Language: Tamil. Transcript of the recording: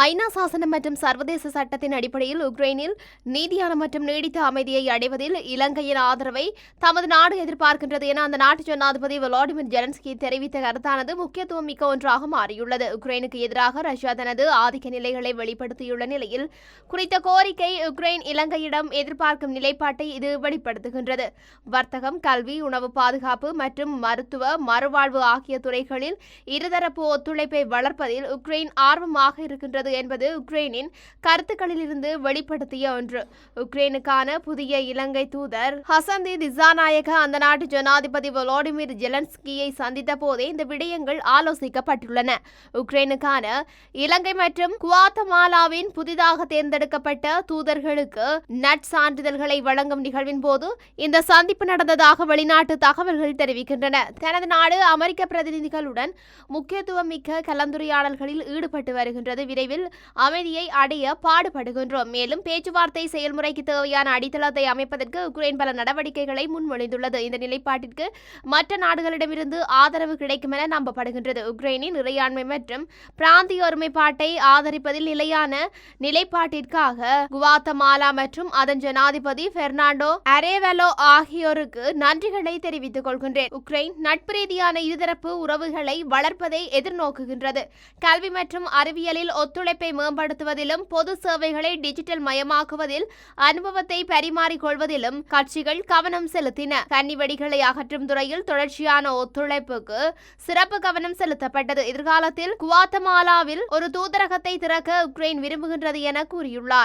ஐநா சாசனம் மற்றும் சர்வதேச சட்டத்தின் அடிப்படையில் உக்ரைனில் நீதியான மற்றும் நீடித்த அமைதியை அடைவதில் இலங்கையின் ஆதரவை தமது நாடு எதிர்பார்க்கின்றது என அந்த நாட்டு ஜனாதிபதி வோலோடிமிர் ஜெலன்ஸ்கி தெரிவித்த கருத்தானது முக்கியத்துவம் மிக்க ஒன்றாக மாறியுள்ளது. உக்ரைனுக்கு எதிராக ரஷ்யா தனது ஆதிக்க நிலைகளை வெளிப்படுத்தியுள்ள நிலையில் குறித்த கோரிக்கை உக்ரைன் இலங்கையிடம் எதிர்பார்க்கும் நிலைப்பாட்டை இது வெளிப்படுத்துகின்றது. வர்த்தகம், கல்வி, உணவு பாதுகாப்பு மற்றும் மருத்துவ மறுவாழ்வு ஆகிய துறைகளில் இருதரப்பு ஒத்துழைப்பை வளர்ப்பதில் உக்ரைன் ஆர்வமாக இருக்கின்றது என்பது உக்ரைனின் கருத்துக்களிலிருந்து வெளிப்படுத்திய ஒன்று. உக்ரைனுக்கான புதிய இலங்கை தூதர் ஹசந்தி திசாநாயக்க அந்த நாட்டு ஜனாதிபதி வோலோடிமிர் ஜெலன்ஸ்கியை சந்தித்த போதே இந்த விடயங்கள் ஆலோசிக்கப்பட்டுள்ளன. உக்ரைனுக்கான இலங்கை மற்றும் குவாத்தமாலாவின் புதிதாக தேர்ந்தெடுக்கப்பட்ட தூதர்களுக்கு நற்சான்றிதழ்களை வழங்கும் நிகழ்வின் போது இந்த சந்திப்பு நடந்ததாக வெளிநாட்டு தகவல்கள் தெரிவிக்கின்றன. தனது நாடு அமெரிக்க பிரதிநிதிகளுடன் முக்கியத்துவம் மிக்க கலந்துரையாடல்களில் ஈடுபட்டு வருகின்றது. விரைவில் அமைதியை அடைய பாடுபடுகின்றோம். மேலும் பேச்சுவார்த்தை செயல்முறைக்கு தேவையான அடித்தளத்தை அமைப்பதற்கு உக்ரைன் பல நடவடிக்கைகளை முன்மொழிந்துள்ளது. இந்த நிலைப்பாட்டிற்கு மற்ற நாடுகளிடமிருந்து ஆதரவு கிடைக்கும் என நம்பப்படுகின்றது. உக்ரைனின் இறையாண்மை மற்றும் பிராந்திய ஒருமைப்பாட்டை ஆதரிப்பதில் நிலையான நிலைப்பாட்டிற்காக குவாத்தமாலா மற்றும் அதன் ஜனாதிபதி பெர்னாண்டோ அரேவலோ ஆகியோருக்கு நன்றிகளை தெரிவித்துக் கொள்கின்றேன். உக்ரைன் நட்பு ரீதியான இருதரப்பு உறவுகளை வளர்ப்பதை எதிர்நோக்குகின்றது. கல்வி மற்றும் அறிவியலில் ஒத்துழைப்பை மேம்படுத்துவதிலும் பொது சேவைகளை டிஜிட்டல் மயமாக்குவதில் அனுபவத்தை பரிமாறிக்கொள்வதிலும் கட்சிகள் கவனம் செலுத்தின. கன்னிவெடிகளை அகற்றும் துறையில் தொடர்ச்சியான ஒத்துழைப்புக்கு சிறப்பு கவனம் செலுத்தப்பட்டது. எதிர்காலத்தில் குவாத்தமாலாவில் ஒரு தூதரகத்தை திறக்க உக்ரைன் விரும்புகின்றது என கூறியுள்ளார்.